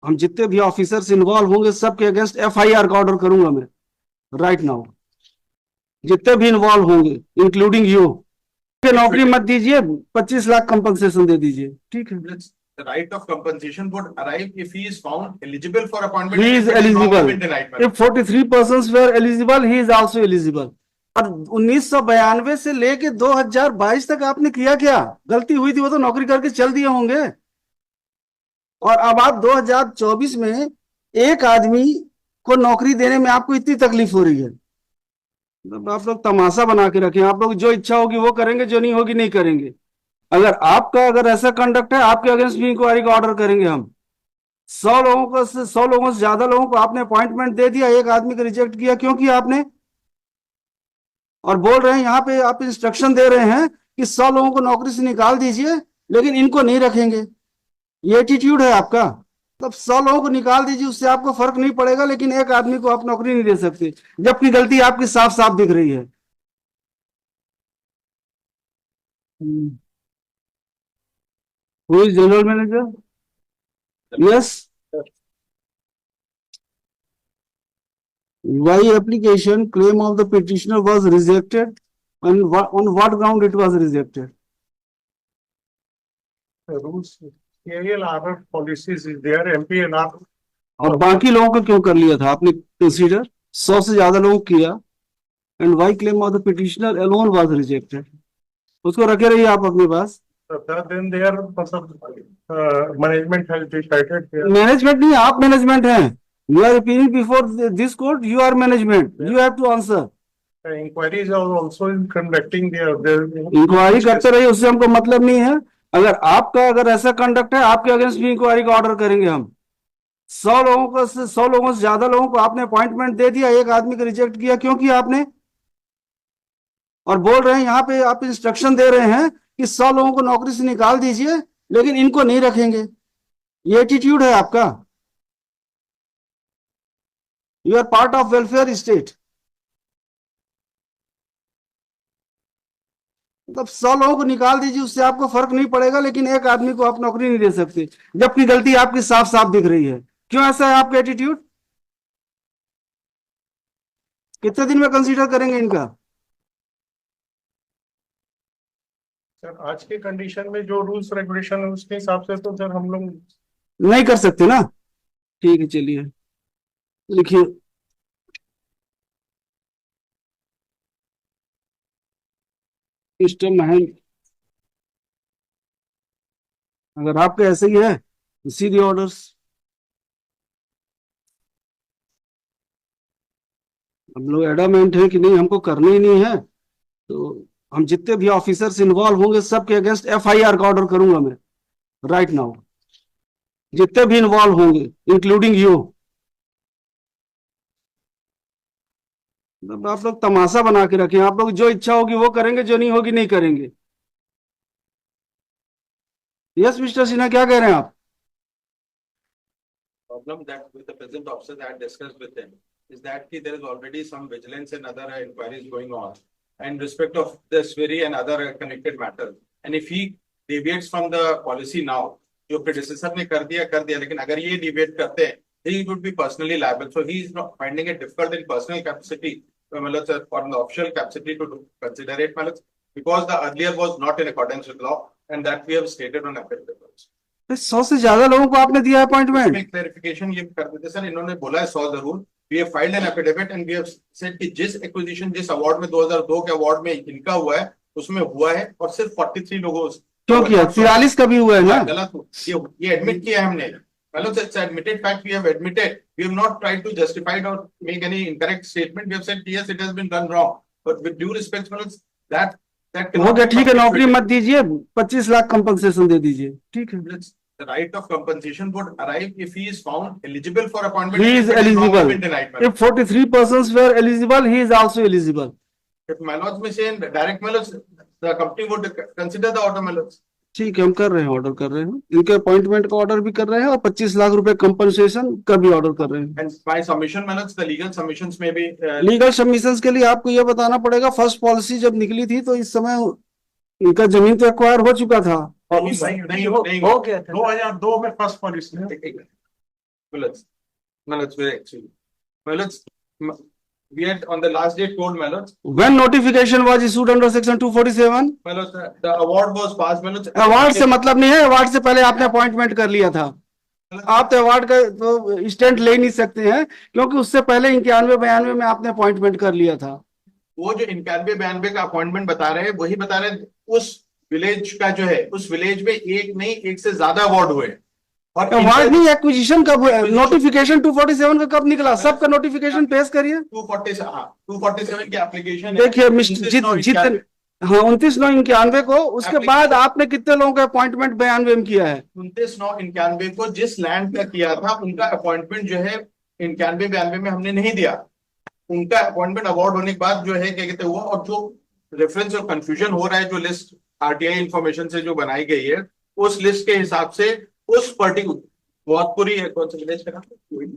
हम जितने भी ऑफिसर्स इन्वॉल्व होंगे सबके अगेंस्ट FIR का ऑर्डर करूंगा मैं राइट नाउ, जितने भी इन्वॉल्व होंगे इंक्लूडिंग यू। नौकरी मत दीजिए, 25 लाख कंपनसेशन दे दीजिए, ठीक है। The right of compensation would arrive if he is found eligible for appointment. He is and if it is eligible. wrongly been denied. If 43 persons were eligible, he is also eligible. और 1992 से लेके 2022 तक आपने किया क्या? गलती हुई थी वो तो नौकरी करके चल दिए होंगे, और अब आप 2024 में एक आदमी को नौकरी देने में आपको इतनी तकलीफ हो रही है। मतलब आप लोग तमाशा बना के रखें, आप लोग जो इच्छा होगी वो करेंगे, जो नहीं होगी नहीं करेंगे। अगर ऐसा कंडक्ट है, आपके अगेंस्ट भी इंक्वायरी का ऑर्डर करेंगे हम। 100 लोगों से ज्यादा लोगों को आपने अपॉइंटमेंट दे दिया, एक आदमी को रिजेक्ट किया, क्यों किया आपने? और बोल रहे हैं यहाँ पे, आप इंस्ट्रक्शन दे रहे हैं कि 100 लोगों को नौकरी से निकाल दीजिए लेकिन इनको नहीं रखेंगे। ये एटीट्यूड है आपका। तब 100 लोगों को निकाल दीजिए, उससे आपको फर्क नहीं पड़ेगा, लेकिन एक आदमी को आप नौकरी नहीं दे सकते, जबकि गलती आपकी साफ साफ दिख रही है। Who is general manager? Yes. Why application claim of the petitioner was rejected, and on what ground it was rejected? The rules, ALR policies is there, MPNR. और बाकी लोगों को क्यों कर लिया था आपने कंसीडर? 100 से ज्यादा लोगों को किया, and why claim of the petitioner alone was rejected? उसको रखे रहिए आप अपने पास। Then their management has decided. Management नहीं, आप मैनेजमेंट हैं। You are appearing before this court, you are management, you have to answer. Inquiries are also conducting their enquiry करते रहिए, उससे हमको मतलब नहीं है। अगर ऐसा कंडक्ट है, आपके अगेंस्ट भी इंक्वायरी का ऑर्डर करेंगे हम। 100 लोगों से ज्यादा लोगों को आपने अपॉइंटमेंट दे दिया, एक आदमी को रिजेक्ट किया, क्यों किया आपने? और बोल रहे हैं यहाँ पे, आप इंस्ट्रक्शन दे रहे हैं कि 100 लोगों को नौकरी से निकाल दीजिए लेकिन इनको नहीं रखेंगे। ये एटीट्यूड है आपका। You are part of welfare state. मतलब 100 लोगों को निकाल दीजिए, उससे आपको फर्क नहीं पड़ेगा, लेकिन एक आदमी को आप नौकरी नहीं दे सकते, जबकि गलती आपकी साफ साफ दिख रही है। क्यों ऐसा है आपका एटीट्यूड? कितने दिन में कंसीडर करेंगे इनका? सर, आज के कंडीशन में जो रूल्स रेगुलेशन है उसके हिसाब से तो सर हम लोग नहीं कर सकते ना। ठीक है, चलिए लिखिए। सिस्टम है, अगर आपके ऐसे ही है सीधे ऑर्डर्स। हम लोग एडामेंट है कि नहीं, हमको करना ही नहीं है, तो हम जितने भी ऑफिसर्स इन्वॉल्व होंगे सबके अगेंस्ट FIR का ऑर्डर करूंगा मैं राइट नाउ, जितने भी इन्वॉल्व होंगे इंक्लूडिंग यू। आप लोग तमाशा बना के रखें, आप लोग जो इच्छा होगी वो करेंगे, जो नहीं होगी नहीं करेंगे। यस मिस्टर सिन्हा, क्या कह रहे हैं आप? Problem that with the present officers I had discussed with them is that there is already some vigilance and other inquiries going on in respect of this very and other connected matters. And if he deviates from the policy now, जो predecessor ने कर दिया, लेकिन अगर ये deviate करते हैं, he would be personally liable. So he is not finding it difficult in personal capacity, मतलब or in the official capacity to consider it, मतलब because the earlier was not in accordance with law, and that we have stated on affidavit. 100 से ज्यादा लोगों को आपने दिया appointment. Clarification ये कर देते सर, इन्होंने बोला है 100 जरूर। We have filed an affidavit and we have said कि जिस एक्विजिशन, जिस अवार्ड में 2002 के अवार्ड में इनका हुआ है, उसमें हुआ है, और सिर्फ 43 लोगों क्यों किया? 43 का भी हुआ है ना। गलत ये एडमिट किया है हमने। मतलब it's admitted fact, we have admitted. We have not tried to justify or make any incorrect statement. We have said yes, it has been done wrong, but with due respect, that हो गया, ठीक है, नौकरी मत दीजिए, 25 lakh compensation दे दीजिए, ठीक है। The right of compensation would arrive if he is found eligible for appointment. He is eligible. If 43 persons were eligible, he is also eligible. If mallards में से direct mallards, the company would consider the auto mallards. ठीक है, हम कर रहे हैं, order कर रहे हैं, इनके अपॉइंटमेंट का ऑर्डर भी कर रहे हैं और 25 लाख रुपए कंपनसेशन का भी ऑर्डर कर रहे हैं। And by submission mallards, the legal submissions may be legal submissions के लिए आपको यह बताना पड़ेगा, फर्स्ट पॉलिसी जब निकली थी तो इस समय इनका जमीन तो एक्वायर हो चुका था। नहीं हो गया था 2002 में first policy. Millards. Millards, very actually. Millards, we had on the last day told Millards, When notification was issued under section 247? Millards, the award was passed, Millards. Award से मतलब नहीं है, अवार्ड से पहले आपने अपॉइंटमेंट कर लिया था। आप तो अवार्ड का तो स्टैंड ले नहीं सकते हैं, क्योंकि उससे पहले 91-92 में आपने अपॉइंटमेंट कर लिया था। वो जो 91-92 का अपॉइंटमेंट बता रहे हैं, वही बता रहे हैं उस विलेज का जो है, उस विलेज में एक नहीं एक से ज्यादा अवार्ड हुए। और अवार्ड नहीं, एक्विजिशन कब हुआ? नोटिफिकेशन 247 का कब निकला? सबका नोटिफिकेशन पेश करिए। 247 की एप्लीकेशन देखिए मिस्टर जितने, हाँ 29/9/91 को, उसके बाद आपने कितने लोगों का अपॉइंटमेंट 92 में किया है? 29/9/91 को जिस लैंड का किया था, उनका अपॉइंटमेंट जो है 91-92 में हमने नहीं दिया। उनका अपॉइंटमेंट अवार्ड होने के बाद जो है क्या कहते हुआ, और जो रेफरेंस और कंफ्यूजन हो रहा है, जो लिस्ट आरटीआई इंफॉर्मेशन से जो बनाई गई है, उस लिस्ट के हिसाब से उस पर्टिकुलर गोविंदपुरी, कौन सा विलेज का नाम?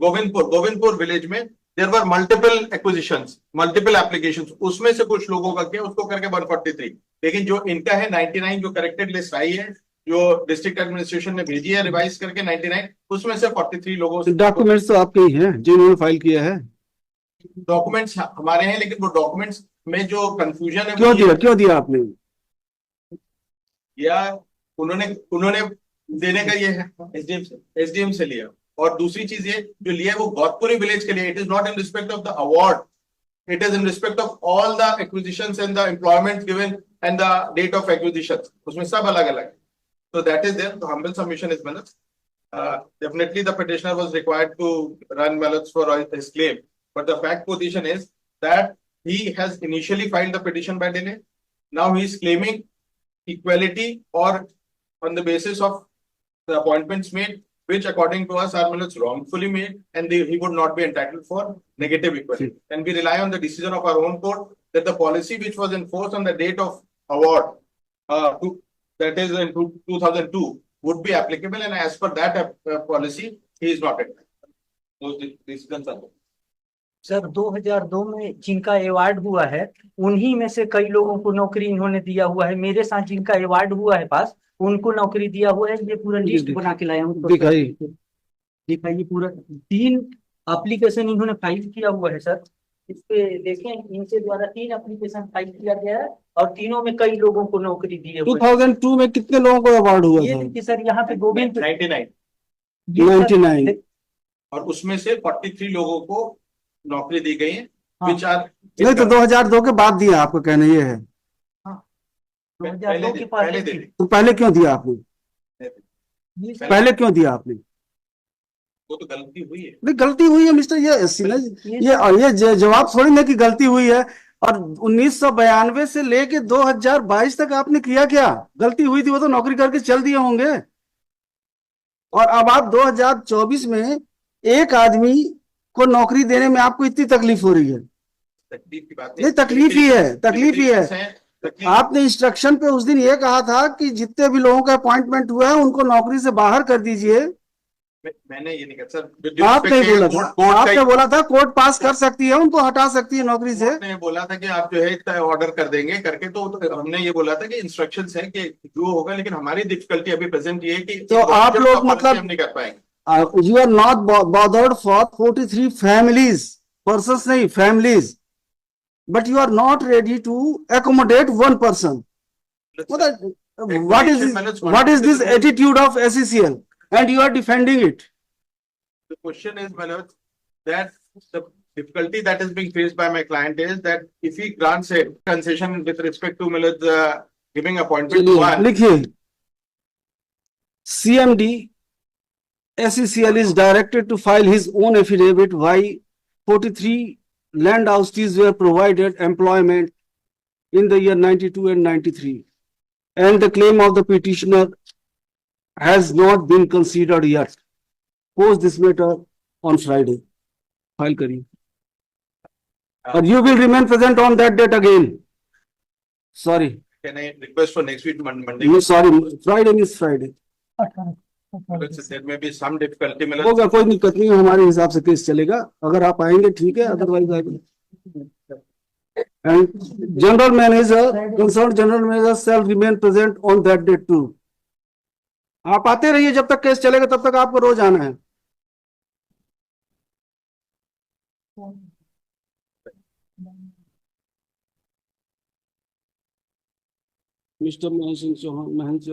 गोविंदपुर विलेज में there were multiple acquisitions, multiple applications, उसमें से कुछ लोगों का किया, उसको करके 143। लेकिन जो इनका है 99 जो करेक्टेड लिस्ट आई है, जो डिस्ट्रिक्ट एडमिनिस्ट्रेशन ने भेजी है रिवाइज करके 99, उसमें से 43 लोगों से। डॉक्यूमेंट्स तो आपके ही हैं जिन्होंने फाइल किया है। डॉक्यूमेंट्स हमारे हैं, लेकिन वो डॉक्यूमेंट्स में जो कंफ्यूजन है क्यों दिया आपने? या उन्होंने देने का ये है एसडीएम से लिया। और दूसरी चीज ये जो लिया है वो गौतपुरी विलेज के लिए, it is not in respect of the award, it is in respect of all the acquisitions and the employment given and the date of acquisition, उसमें सब अलग अलग है। So that is there. The humble submission is Millards. Definitely the petitioner was required to run Millards for his claim. But the fact position is that he has initially filed the petition by delay. Now he is claiming equality or on the basis of the appointments made, which according to us are Millards wrongfully made, and he would not be entitled for negative equality. And we rely on the decision of our own court that the policy which was enforced on the date of award, that is in 2002, would be applicable, and as per that policy, he is not entitled. Those decisions are. Sir 2002 में जिनका award हुआ है, उन्हीं में से कई लोगों को नौकरी इन्होंने दिया हुआ है। मेरे साथ जिनका अवार्ड हुआ है पास, उनको नौकरी दिया हुआ है। ये पूरा लिस्ट बना के लाया हूँ, दिखाइए। पूरा 3 एप्लीकेशन इन्होंने फाइल किया हुआ है सर। इस पे देखें, इनके द्वारा 3 एप्लीकेशन फाइल किया गया है और तीनों में कई लोगों को नौकरी दी है। 2002 में कितने लोगों को अवार्ड हुआ ये था? देखिए सर, यहाँ पे गोविंद 99, और उसमें से 43 लोगों को नौकरी दी गई है। हाँ। विच आर नहीं तो 2002 के बाद दिया, आपको कहना ये है? 2002 के पास पहले दे दी। तो पहले क्यों दिया आपने? ये सर, पहले क्यों दिया आपने? वो तो गलती हुई है। नहीं गलती हुई है मिस्टर, ये जवाब थोड़ी ना कि गलती हुई है। और 1992 से लेके 2022 तक आपने किया क्या? गलती हुई थी वो तो नौकरी करके चल दिए होंगे। और अब आप 2024 में एक आदमी को नौकरी देने में आपको इतनी तकलीफ हो रही है? तकलीफ की बात नहीं, तकलीफ ही है। आपने इंस्ट्रक्शन पे उस दिन ये कहा था कि जितने भी लोगों का अपॉइंटमेंट हुआ है उनको नौकरी से बाहर कर दीजिए। मैंने ये नहीं कहा सर। आप नहीं बोला था, आपने बोला था कोर्ट पास कर सकती है, उनको हटा सकती है नौकरी से। ने बोला था कि आप जो है इतना ऑर्डर कर देंगे करके, तो हमने ये बोला था कि इंस्ट्रक्शंस है कि जो होगा, लेकिन हमारी डिफिकल्टी अभी प्रेजेंट ये है कि तो आप लोग मतलब हम नहीं कर पाएंगे। you are not bothered for 43 families, persons नहीं, families, but you are not ready to accommodate one person. What is this attitude of SECL, and you are defending it? The question is, Manoj, that the difficulty that is being faced by my client is that if he grants a concession with respect to Manoj giving appointment to one, लिखिए, CMD SECL is directed to file his own affidavit why 43 land houses were provided employment in the year 92 and 93, and the claim of the petitioner has not been considered yet. Post this matter on Friday. File करिए. Or you will remain present on that date again. Sorry. can I request for next week Monday? No, sorry. Friday means Friday. There may be some difficulty. Manoj. होगा, कोई दिक्कत नहीं है, हमारे हिसाब से case चलेगा। अगर आप आएंगे ठीक है, otherwise and general manager, concern general manager shall remain present on that date too. आप आते रहिए, जब तक केस चलेगा तब तक आपको रोज आना है। मिस्टर महेश सिंह चौहान, महेंद्र